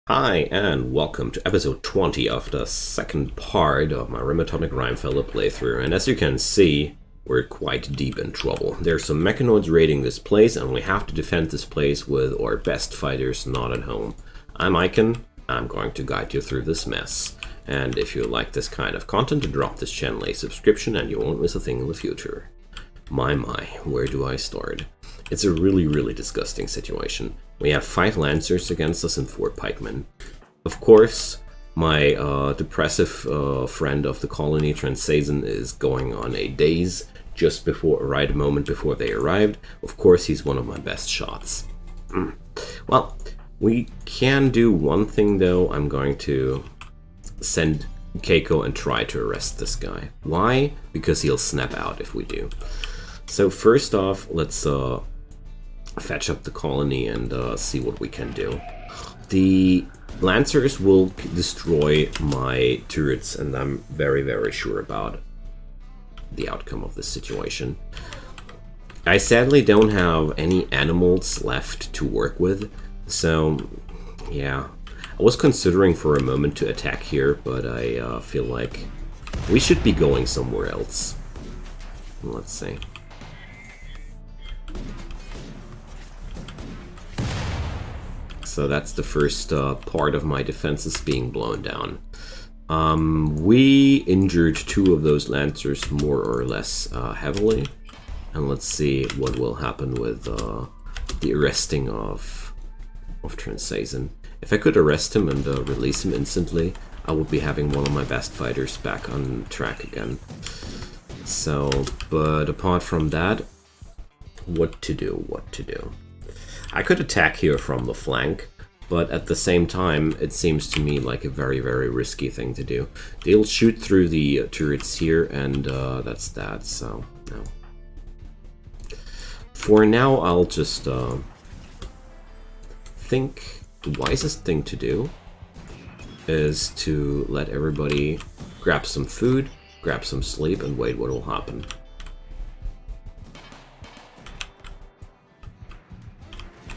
Hi, and welcome to episode 20 of the second part of my Rimatomics Rimefeller playthrough. And as you can see, we're quite deep in trouble. There's some mechanoids raiding this place, and we have to defend this place with our best fighters not at home. I'm Icon. I'm going to guide you through this mess. And if you like this kind of content, drop this channel a subscription and you won't miss a thing in the future. My, where do I start? It's a really disgusting situation. We have 5 Lancers against us and 4 Pikemen. Of course, my depressive friend of the colony, Pheasant, is going on a daze just before, right a moment before they arrived. Of course, he's one of my best shots. Well, we can do one thing though. I'm going to send Keiko and try to arrest this guy. Why? Because he'll snap out if we do. So first off, let's fetch up the colony and see what we can do. The Lancers will destroy my turrets, and I'm very sure about the outcome of this situation. I sadly don't have any animals left to work with, so yeah. I was considering for a moment to attack here, but I feel like we should be going somewhere else. Let's see. So that's the first part of my defenses being blown down. We injured 2 of those Lancers more or less heavily. And let's see what will happen with the arresting of Pheasant. If I could arrest him and release him instantly, I would be having one of my best fighters back on track again. So, but apart from that, what to do? I could attack here from the flank, but at the same time, it seems to me like a very risky thing to do. They'll shoot through the turrets here, and that's that, so no. For now, I'll just think the wisest thing to do is to let everybody grab some food, grab some sleep, and wait what will happen.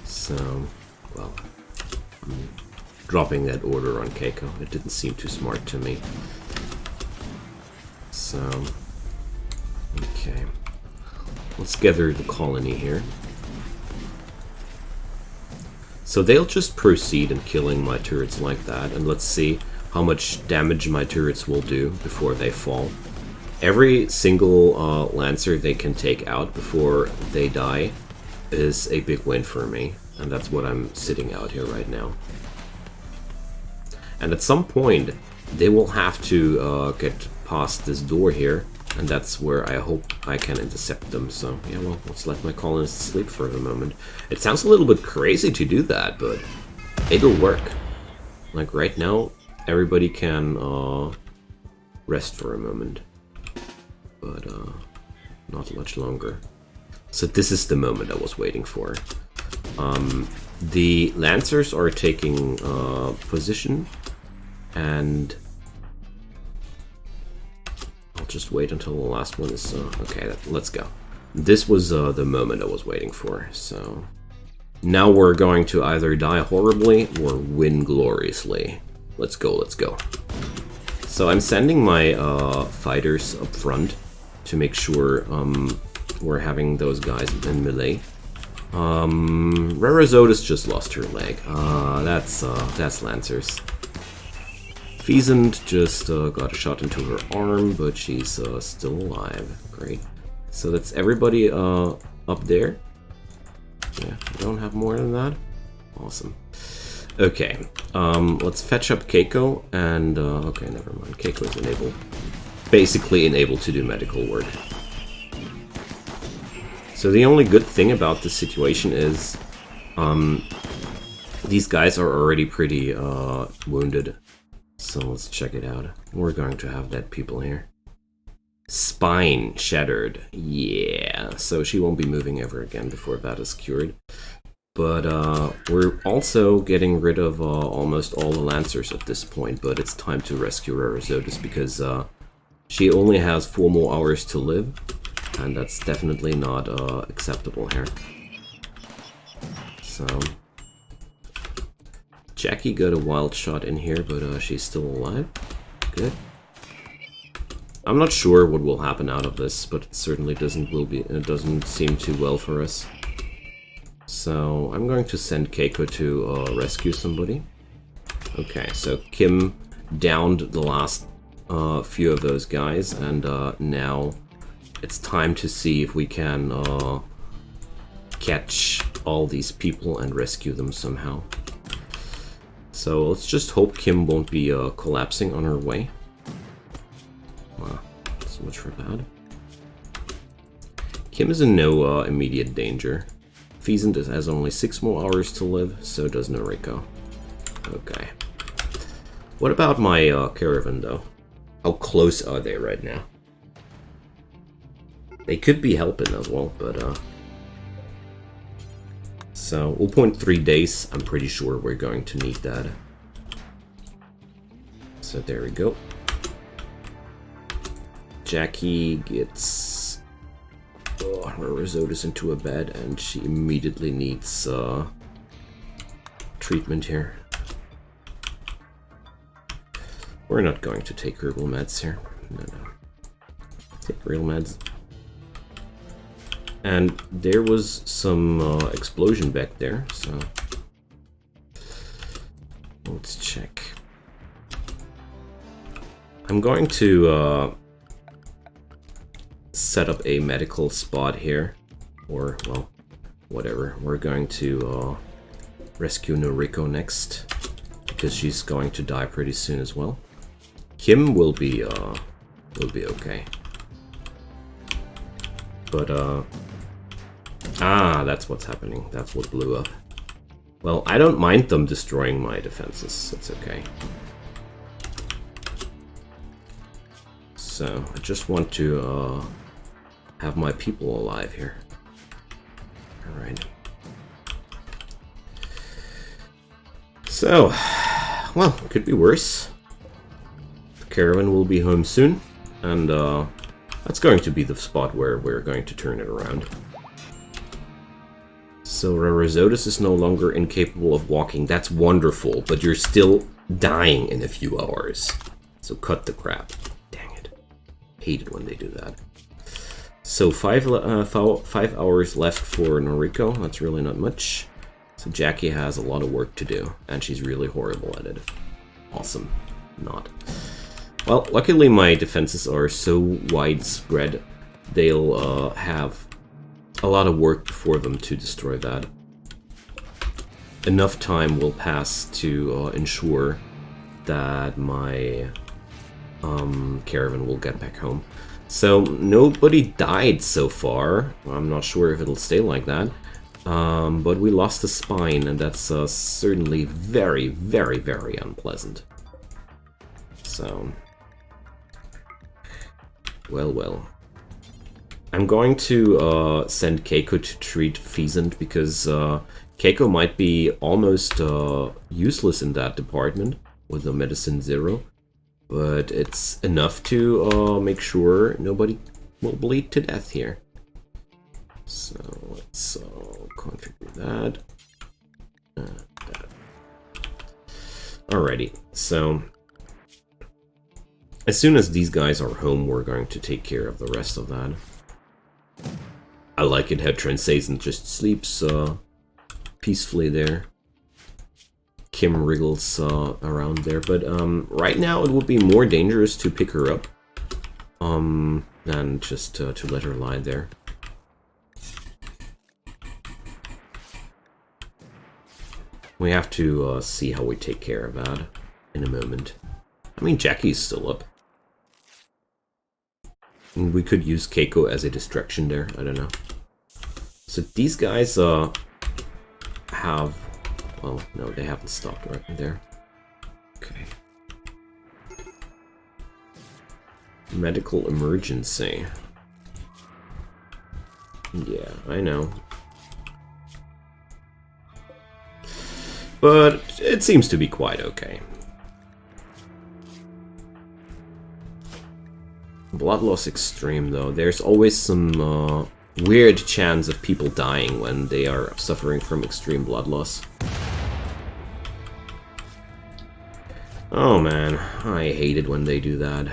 So, well, I'm dropping that order on Keiko. It didn't seem too smart to me. So, okay. Let's gather the colony here. So they'll just proceed in killing my turrets like that, and let's see how much damage my turrets will do before they fall. Every single Lancer they can take out before they die is a big win for me. And that's what I'm sitting out here right now. And at some point, they will have to get past this door here, and that's where I hope I can intercept them. So, yeah, well, let's let my colonists sleep for the moment. It sounds a little bit crazy to do that, but it'll work. Like, right now, everybody can rest for a moment. But, not much longer. So this is the moment I was waiting for. The Lancers are taking position, and I'll just wait until the last one is okay. Let's go. This was the moment I was waiting for. So now we're going to either die horribly or win gloriously. Let's go. So I'm sending my fighters up front to make sure we're having those guys in melee. Rarazotis just lost her leg. That's Lancers. Pheasant just got a shot into her arm, but she's still alive. Great. So that's everybody up there. Yeah, I don't have more than that. Awesome. Okay, let's fetch up Keiko, and okay, never mind. Keiko is basically enabled to do medical work. So the only good thing about this situation is these guys are already pretty wounded. So let's check it out. We're going to have dead people here. Spine shattered. Yeah, so she won't be moving ever again before that is cured. But we're also getting rid of almost all the Lancers at this point, but it's time to rescue Rarazotis because she only has 4 more hours to live. And that's definitely not acceptable here. So, Jackie got a wild shot in here, but she's still alive. Good. I'm not sure what will happen out of this, but it certainly doesn't seem too well for us. So I'm going to send Keiko to rescue somebody. Okay, so Kim downed the last few of those guys, and now it's time to see if we can catch all these people and rescue them somehow. So let's just hope Kim won't be collapsing on her way. Wow, so much for that. Kim is in no immediate danger. Pheasant has only 6 more hours to live, so does Noriko. Okay. What about my caravan, though? How close are they right now? They could be helping as well, but so 0.3 days, I'm pretty sure we're going to need that. So there we go. Jackie gets her Risotto's into a bed, and she immediately needs treatment here. We're not going to take herbal meds here. No. Take real meds. And there was some explosion back there, so let's check. I'm going to set up a medical spot here, or, well, whatever. We're going to rescue Noriko next, because she's going to die pretty soon as well. Kim will be okay. But, that's what's happening. That's what blew up. Well, I don't mind them destroying my defenses. It's okay. So, I just want to, have my people alive here. Alright. So, well, could be worse. The caravan will be home soon, and, that's going to be the spot where we're going to turn it around. So Risotto's is no longer incapable of walking. That's wonderful, but you're still dying in a few hours. So cut the crap. Dang it. Hate it when they do that. So 5 hours left for Noriko. That's really not much. So Jackie has a lot of work to do, and she's really horrible at it. Awesome. Not. Well, luckily my defenses are so widespread, they'll have a lot of work for them to destroy that. Enough time will pass to ensure that my caravan will get back home. So nobody died so far. I'm not sure if it'll stay like that. But we lost a spine, and that's certainly very, very, very unpleasant. So, well. I'm going to send Keiko to treat Pheasant, because Keiko might be almost useless in that department with the medicine 0. But it's enough to make sure nobody will bleed to death here. So let's configure that. That. Alrighty, so as soon as these guys are home, we're going to take care of the rest of that. I like it how Transazent just sleeps peacefully there. Kim wriggles around there, but right now it would be more dangerous to pick her up than just to let her lie there. We have to see how we take care of that in a moment. I mean, Jackie's still up. And we could use Keiko as a distraction there, I don't know. So these guys have... Well, no, they haven't stopped right there. Okay. Medical emergency. Yeah, I know. But it seems to be quite okay. Blood loss extreme, though. There's always some weird chance of people dying when they are suffering from extreme blood loss. Oh man, I hate it when they do that.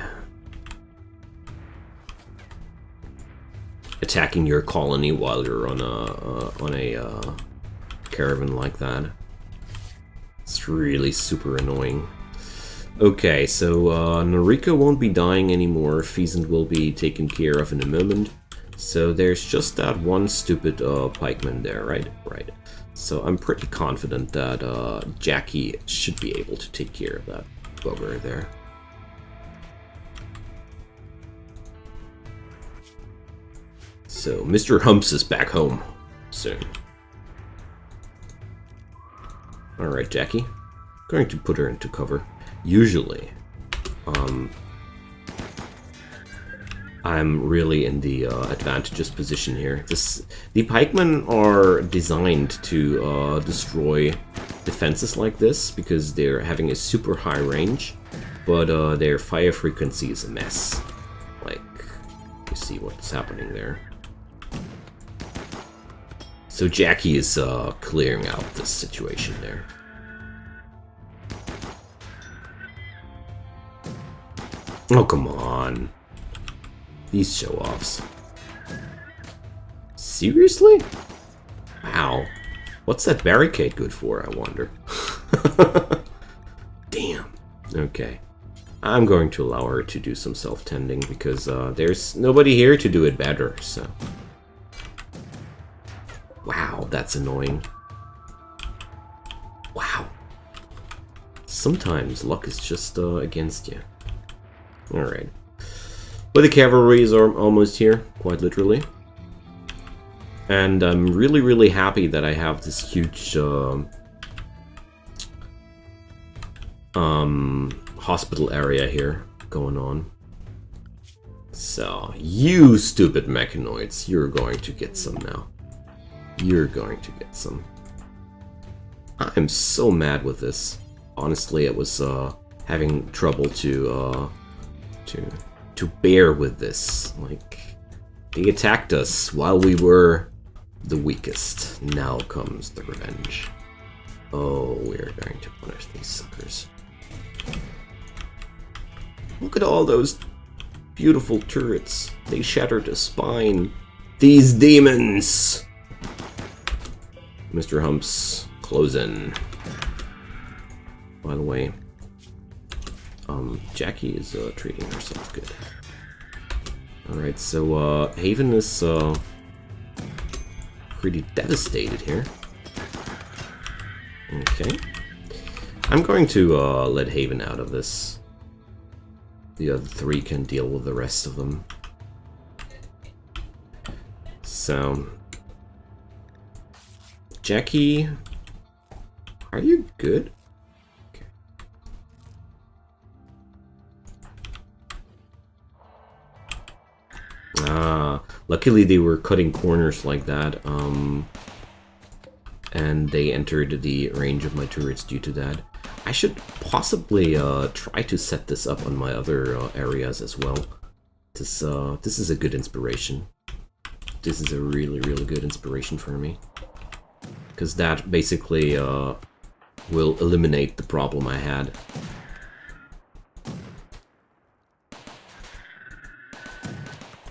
Attacking your colony while you're on a caravan like that. It's really super annoying. Okay, so Noriko won't be dying anymore. Pheasant will be taken care of in a moment. So there's just that one stupid pikeman there, right? Right. So I'm pretty confident that Jackie should be able to take care of that bugger there. So Mr. Humps is back home soon. Alright, Jackie. Going to put her into cover. Usually, I'm really in the advantageous position here. The pikemen are designed to destroy defenses like this because they're having a super high range, but their fire frequency is a mess. Like, you see what's happening there. So Jackie is clearing out this situation there. Oh, come on. These show-offs. Seriously? Wow. What's that barricade good for, I wonder? Damn. Okay. I'm going to allow her to do some self-tending because there's nobody here to do it better, so... Wow, that's annoying. Wow. Sometimes luck is just against you. Alright. But the cavalry is almost here, quite literally. And I'm really, really happy that I have this huge hospital area here going on. So, you stupid mechanoids, you're going to get some now. You're going to get some. I'm so mad with this. Honestly, it was having trouble to bear with this. Like, they attacked us while we were the weakest. Now comes the revenge. Oh, we're going to punish these suckers. Look at all those beautiful turrets. They shattered a spine. These demons! Mr. Humps, close in. By the way, Jackie is treating herself good. Alright, so Haven is pretty devastated here. Okay. I'm going to let Haven out of this. The other three can deal with the rest of them. So... Jackie... Are you good? Okay. Luckily they were cutting corners like that, and they entered the range of my turrets due to that. I should possibly try to set this up on my other areas as well. This is a good inspiration. This is a really, really good inspiration for me. Because that basically will eliminate the problem I had.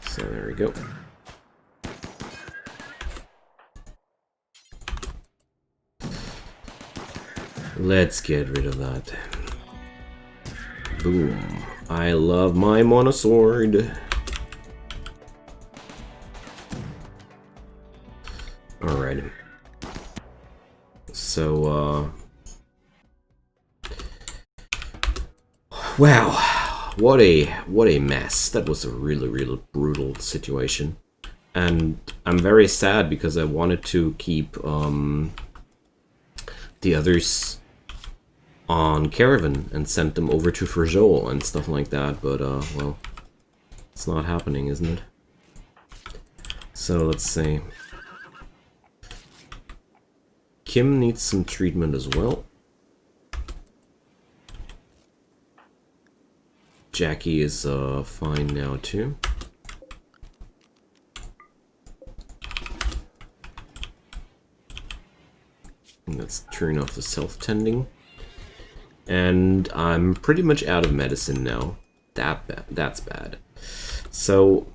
So there we go. Let's get rid of that. Boom. I love my monosword. Alright. So, wow, what a mess. That was a really, really brutal situation. And I'm very sad because I wanted to keep the others on caravan and send them over to Frajol and stuff like that, but well, it's not happening, isn't it? So let's see. Kim needs some treatment as well. Jackie is fine now too. And let's turn off the self-tending. And I'm pretty much out of medicine now. That's bad. So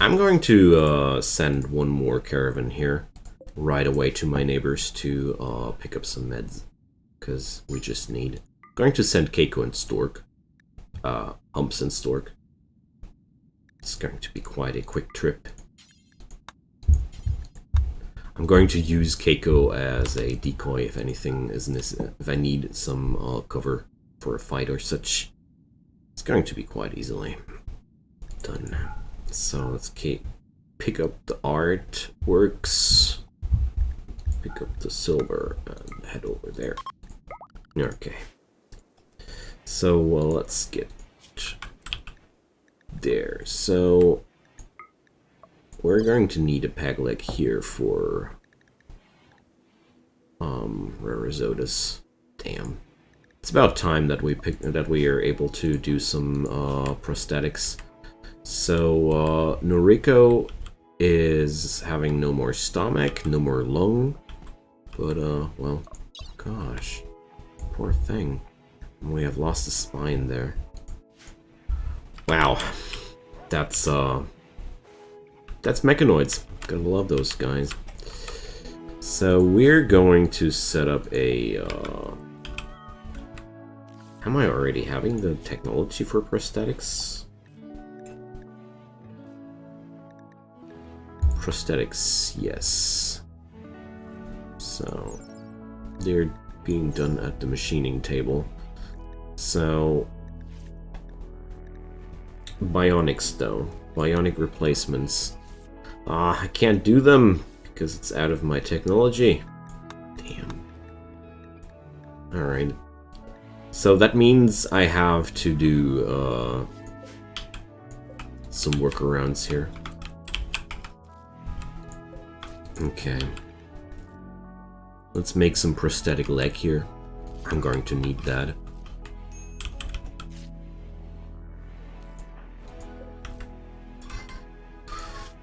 I'm going to send one more caravan here right away to my neighbors to pick up some meds, because we just need. Going to send Keiko and Stork, Humps and Stork. It's going to be quite a quick trip. I'm going to use Keiko as a decoy if anything is if I need some cover for a fight or such. It's going to be quite easily done. So let's pick up the artworks, pick up the silver, and head over there. Okay. So let's get there. So we're going to need a peg leg here for Rarizotus. Damn. It's about time that we are able to do some prosthetics. So Noriko is having no more stomach, no more lung. But well, gosh. Poor thing. We have lost a spine there. Wow. That's mechanoids. Gotta love those guys. So we're going to set up a am I already having the technology for prosthetics? Prosthetics, yes. So they're being done at the machining table. So bionics though. Bionic replacements. I can't do them because it's out of my technology. Damn. Alright. So that means I have to do some workarounds here. Okay. Let's make some prosthetic leg here. I'm going to need that.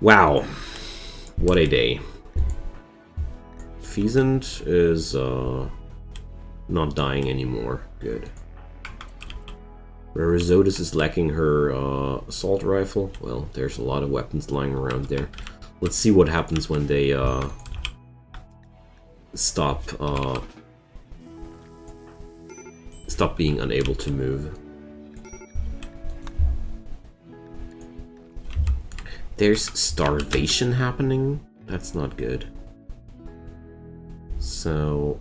Wow. What a day. Pheasant is not dying anymore. Good. Rarizotus is lacking her assault rifle. Well, there's a lot of weapons lying around there. Let's see what happens when they stop being unable to move. There's starvation happening? That's not good. So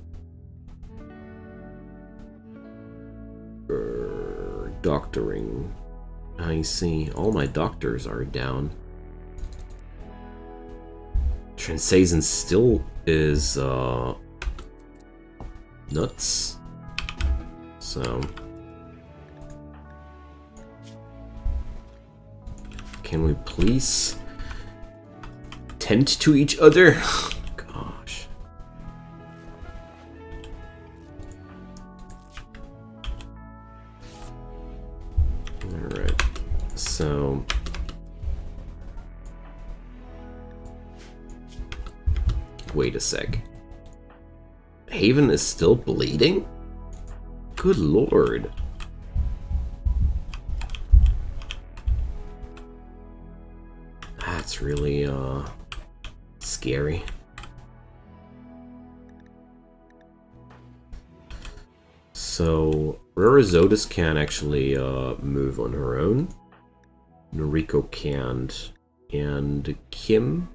doctoring. I see. All my doctors are down. Transazin still is nuts. So can we please tend to each other? Gosh. Alright. So wait a sec. Haven is still bleeding? Good lord. That's really scary. So Rarizotus can actually move on her own. Noriko can't, and Kim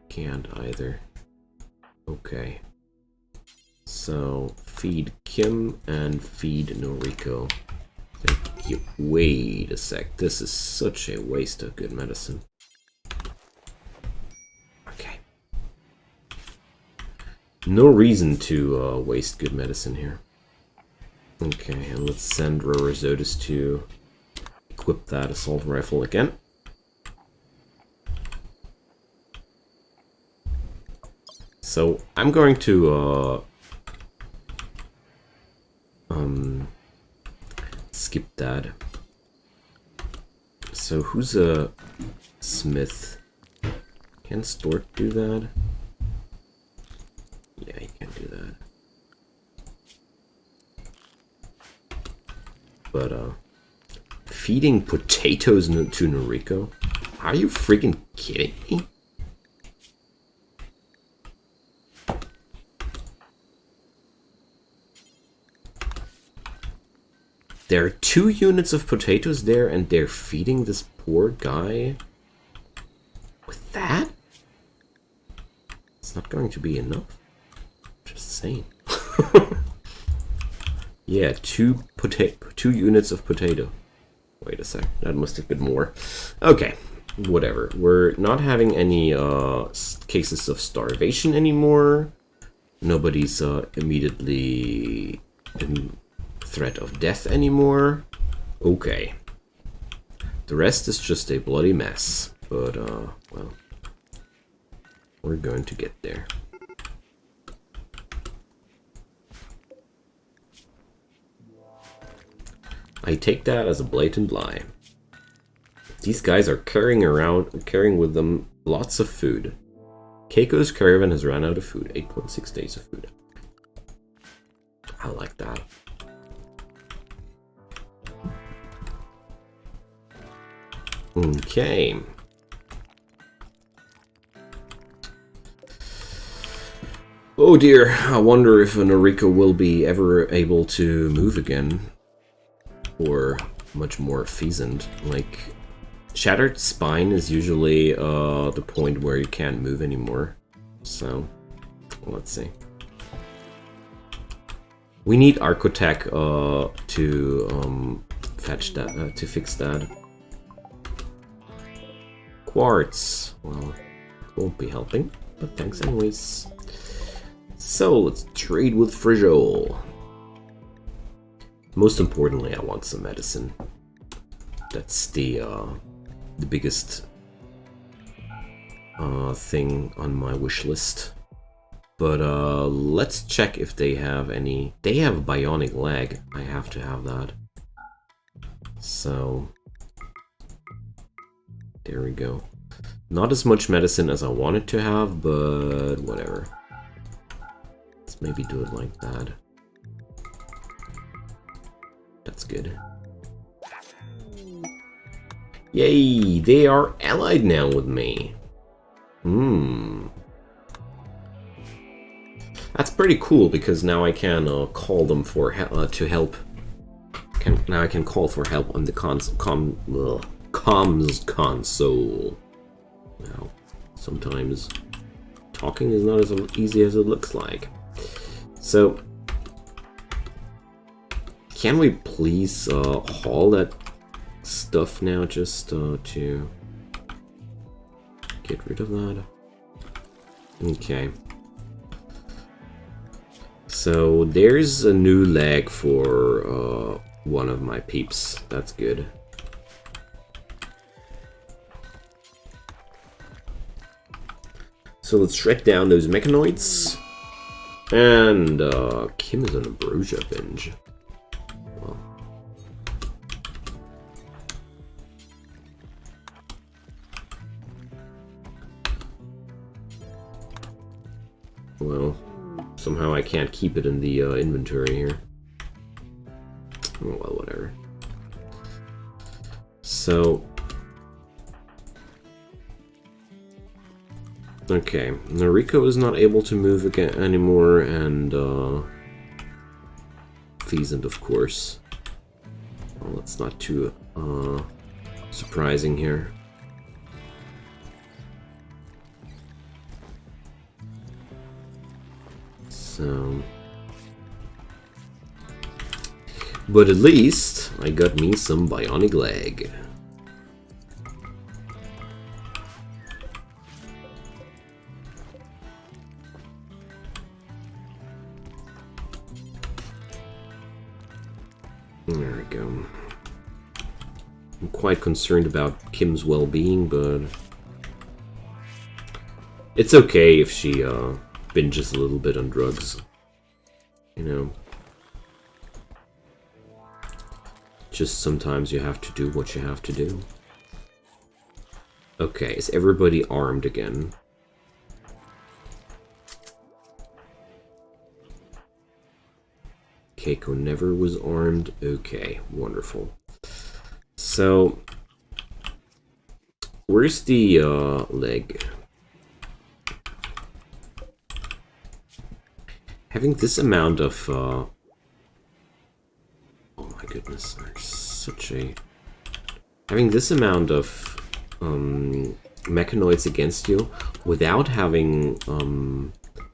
can't either. Okay. So feed Kim and feed Noriko. Thank you. Wait a sec. This is such a waste of good medicine. Okay. No reason to waste good medicine here. Okay, and let's send Rarizotus to equip that assault rifle again. So I'm going to skip that. So who's a smith? Can Stork do that? Yeah, he can do that. But, feeding potatoes to Noriko? Are you freaking kidding me? There are 2 units of potatoes there, and they're feeding this poor guy with that? It's not going to be enough. Just saying. Yeah, 2 units of potato. Wait a sec, that must have been more. Okay, whatever. We're not having any cases of starvation anymore. Nobody's immediately in threat of death anymore. Okay. The rest is just a bloody mess. But, well, we're going to get there. I take that as a blatant lie. These guys are carrying with them lots of food. Keiko's caravan has run out of food. 8.6 days of food. I like that. Okay. Oh dear, I wonder if Noriko will be ever able to move again. Or much more Pheasant. Like, shattered spine is usually the point where you can't move anymore. So, let's see. We need Archotech to fetch that, to fix that. Quartz. Well, won't be helping, but thanks anyways. So, let's trade with Frijol. Most importantly, I want some medicine. That's the biggest thing on my wish list. But let's check if they have any. They have bionic leg. I have to have that. So there we go. Not as much medicine as I wanted to have, but whatever. Let's maybe do it like that. That's good. Yay! They are allied now with me. That's pretty cool because now I can call them for to help. Now I can call for help on the comms console. Now, sometimes talking is not as easy as it looks like. So, can we please haul that stuff now just to get rid of that? Okay. So there's a new leg for one of my peeps. That's good. So let's shred down those mechanoids. And Kim is on a Ambrosia binge. Well, somehow I can't keep it in the inventory here. Oh, well, whatever. So, okay, Noriko is not able to move again anymore, and Pheasant, of course. Well, that's not too surprising here. So, but at least I got me some bionic leg. There we go. I'm quite concerned about Kim's well-being, but it's okay if she binges a little bit on drugs, you know. Just sometimes you have to do what you have to do. Okay, is everybody armed again? Keiko never was armed. Okay, wonderful. So, where's the leg? Having this amount of... oh my goodness, there's such a... Having this amount of mechanoids against you without having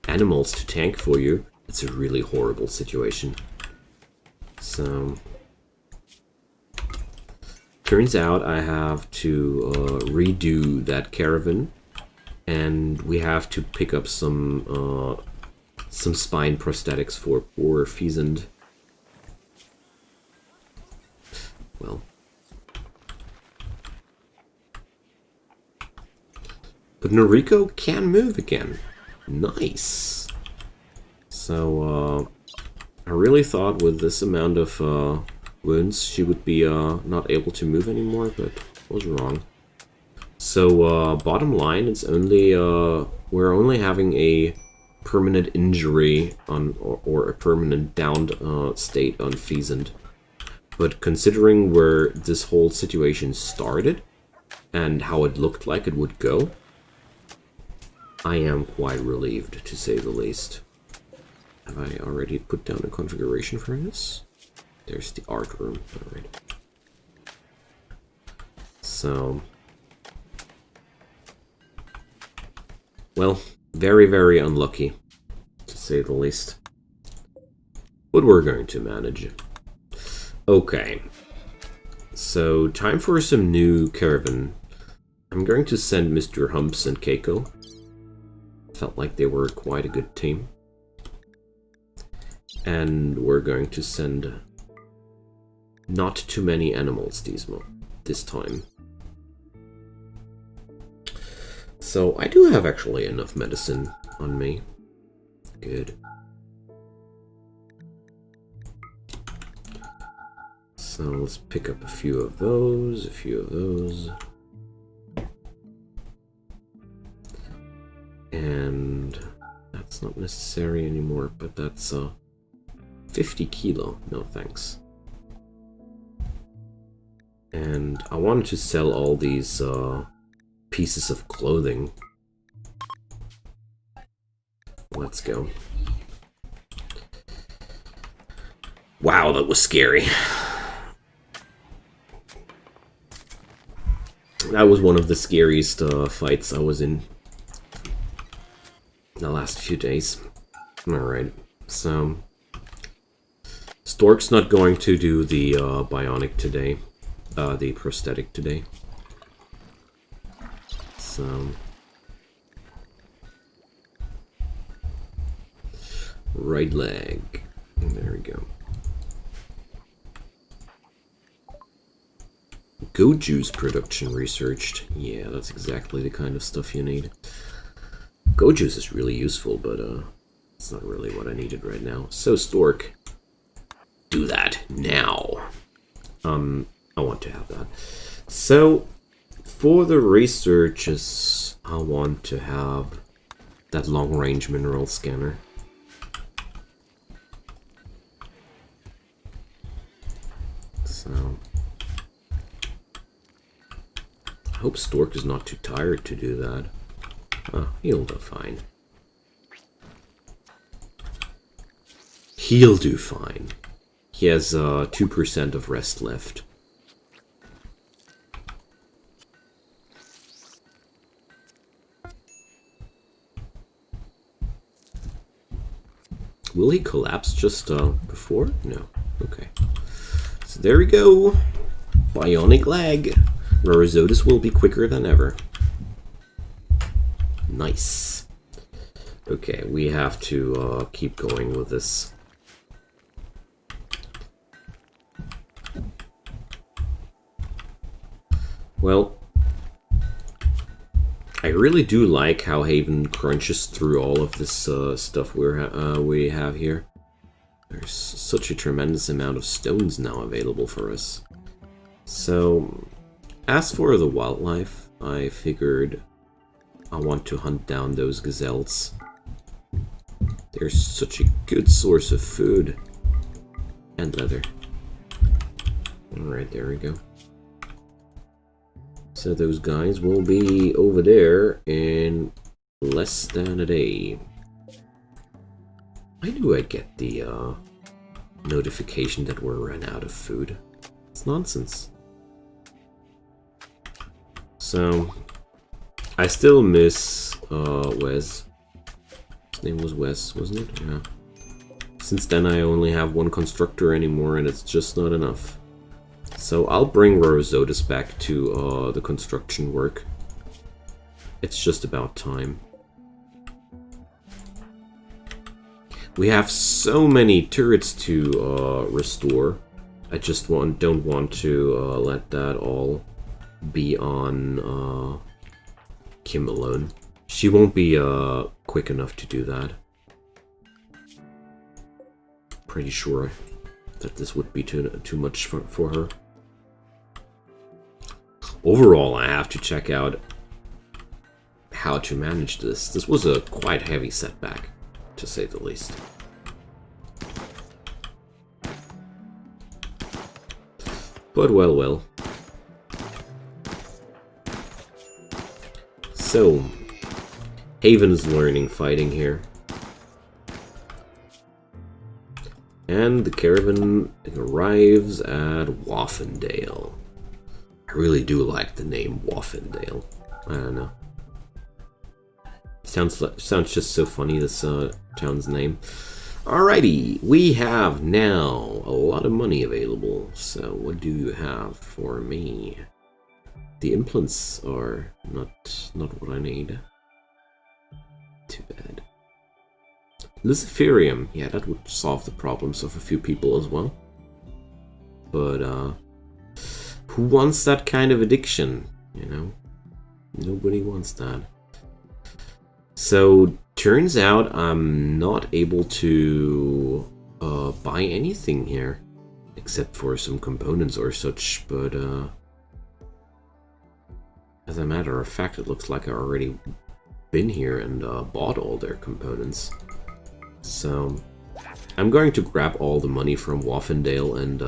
animals to tank for you, it's a really horrible situation. So... Turns out I have to redo that caravan, and we have to pick up some spine prosthetics for poor Pheasant. Well, but Noriko can move again. Nice. So I really thought with this amount of wounds she would be not able to move anymore, but I was wrong. So bottom line, it's only we're only having a permanent injury on or a permanent downed state on Pheasant. But considering where this whole situation started and how it looked like it would go, I am quite relieved, to say the least. Have I already put down a configuration for this? There's the art room. Alright. So... Well, very, very unlucky, to say the least. But we're going to manage it. Okay. So, time for some new caravan. I'm going to send Mr. Humps and Keiko. Felt like they were quite a good team. And we're going to send not too many animals this time. So I do have actually enough medicine on me. Good. So let's pick up a few of those, And that's not necessary anymore, but that's 50 kilo. No thanks. And I wanted to sell all these pieces of clothing. Let's go. Wow, that was scary. That was one of the scariest fights I was in the last few days. Alright, so... Stork's not going to do the bionic today. The prosthetic today. So... Right leg. There we go. Goat juice production researched. Yeah, that's exactly the kind of stuff you need. Goat juice is really useful, but it's not really what I needed right now. So Stork, do that now. I want to have that. So for the researches, I want to have that long-range mineral scanner. So I hope Stork is not too tired to do that. He'll do fine. He'll do fine. He has 2% of rest left. Will he collapse just before? No. Okay. So there we go. Bionic leg. Rorizotus will be quicker than ever. Nice. Okay, we have to keep going with this. Well, I really do like how Haven crunches through all of this stuff we have here. There's such a tremendous amount of stones now available for us. So, as for the wildlife, I figured I want to hunt down those gazelles. They're such a good source of food. And leather. Alright, there we go. So those guys will be over there in less than a day. Why do I get the notification that we're run out of food? It's nonsense. So, I still miss Wes. His name was Wes, wasn't it? Yeah. Since then I only have one constructor anymore and it's just not enough. So I'll bring Rosodus back to the construction work. It's just about time. We have so many turrets to restore. I just don't want to let that all be on Kim alone. She won't be quick enough to do that. Pretty sure that this would be too much for her. Overall, I have to check out how to manage this. This was a quite heavy setback, to say the least. But well, well. So, Haven is learning fighting here. And the caravan arrives at Waffendale. I really do like the name Waffendale. I don't know. Sounds just so funny, this town's name. Alrighty, we have now a lot of money available. So what do you have for me? The implants are not what I need. Too bad. Luciferium, yeah, that would solve the problems of a few people as well. But who wants that kind of addiction? You know, nobody wants that. So turns out I'm not able to buy anything here, except for some components or such. But as a matter of fact, it looks like I already been here and bought all their components. So I'm going to grab all the money from Waffendale and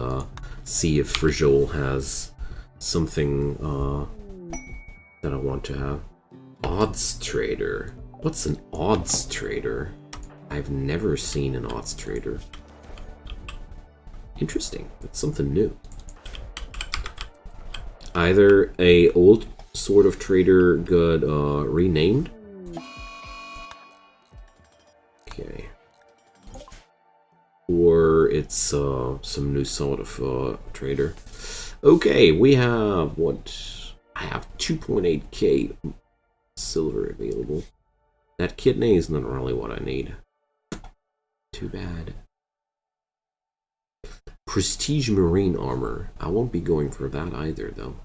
see if Frigol has something that I want to have. Odds trader. What's an odds trader? I've never seen an odds trader. Interesting. That's something new. Either a old sort of trader got renamed. Okay. Or it's some new sort of trader. Okay, we have what? I have 2.8k silver available. That kidney is not really what I need. Too bad. Prestige marine armor. I won't be going for that either, though.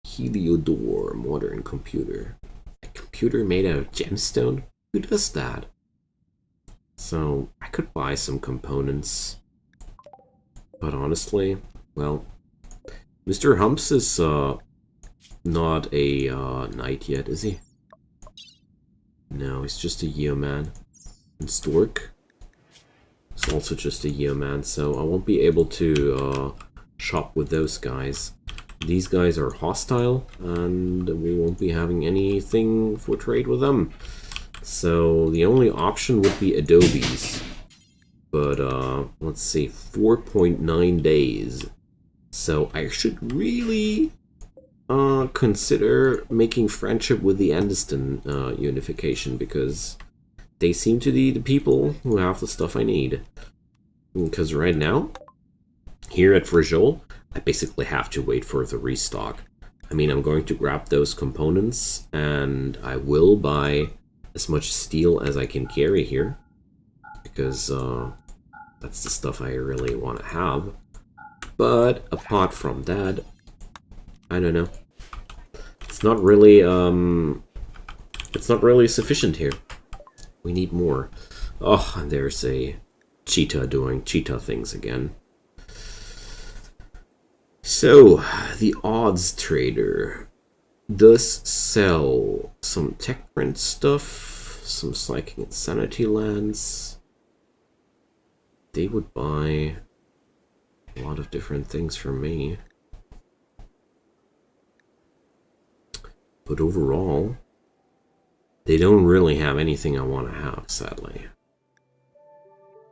Heliodor modern computer. A computer made out of gemstone? Who does that? So, I could buy some components. But honestly, well, Mr. Humps is not a knight yet, is he? No, he's just a yeoman. And Stork is also just a yeoman, so I won't be able to shop with those guys. These guys are hostile, and we won't be having anything for trade with them. So the only option would be Adobe's. But let's see, 4.9 days. So I should really consider making friendship with the Andeston unification, because they seem to be the people who have the stuff I need. Because right now, here at Frigol, I basically have to wait for the restock. I mean, I'm going to grab those components, and I will buy as much steel as I can carry here, because that's the stuff I really want to have. But apart from that, I don't know. It's not really sufficient here. We need more. Oh, and there's a cheetah doing cheetah things again. So, the odds trader does sell some tech print stuff, some psychic insanity lands. They would buy A lot of different things for me. But overall, they don't really have anything I want to have, sadly.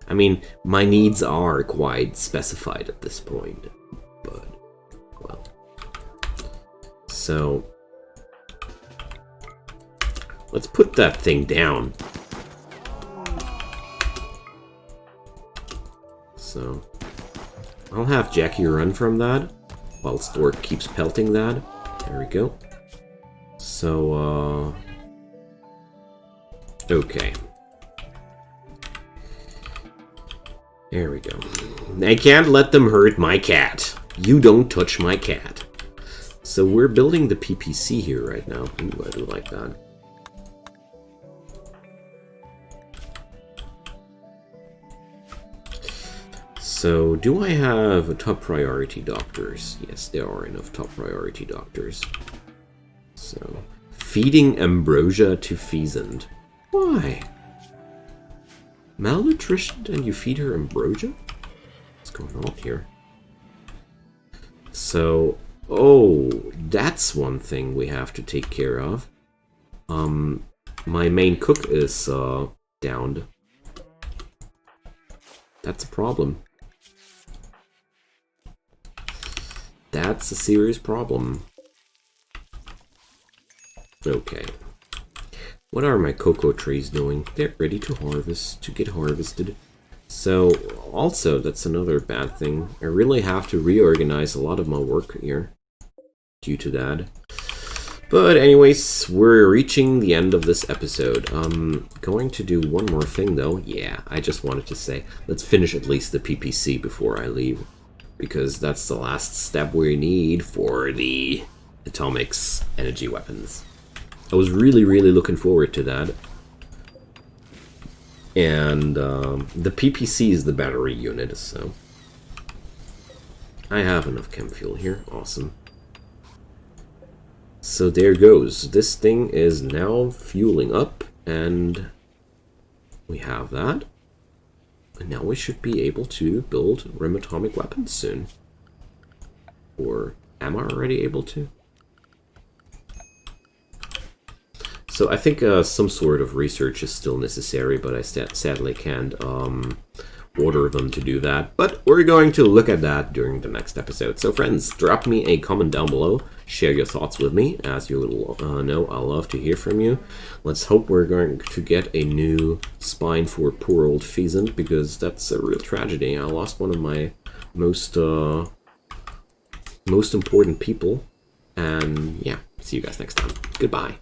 I mean, my needs are quite specified at this point, but, well. So, let's put that thing down. So, I'll have Jackie run from that, while Stork keeps pelting that. There we go. So, okay. There we go. I can't let them hurt my cat. You don't touch my cat. So we're building the PPC here right now. Ooh, I do like that. So, do I have top priority doctors? Yes, there are enough top priority doctors. So, feeding ambrosia to Pheasant. Why? Malnutrition and you feed her ambrosia? What's going on here? So, oh, that's one thing we have to take care of. My main cook is downed. That's a problem. That's a serious problem. Okay. What are my cocoa trees doing? They're ready to harvest, to get harvested. So, also, that's another bad thing. I really have to reorganize a lot of my work here due to that. But anyways, we're reaching the end of this episode. I'm going to do one more thing though. Yeah, I just wanted to say, let's finish at least the PPC before I leave. Because that's the last step we need for the Atomics energy weapons. I was really looking forward to that. And the PPC is the battery unit, so I have enough chem fuel here. Awesome. So there goes. This thing is now fueling up, and we have that. And now we should be able to build rimatomic weapons soon. Or am I already able to? So I think some sort of research is still necessary, but I sadly can't order them to do that. But we're going to look at that during the next episode. So friends, drop me a comment down below. Share your thoughts with me. As you know, I love to hear from you. Let's hope we're going to get a new spine for poor old Pheasant, because that's a real tragedy. I lost one of my most important people. And yeah, see you guys next time. Goodbye.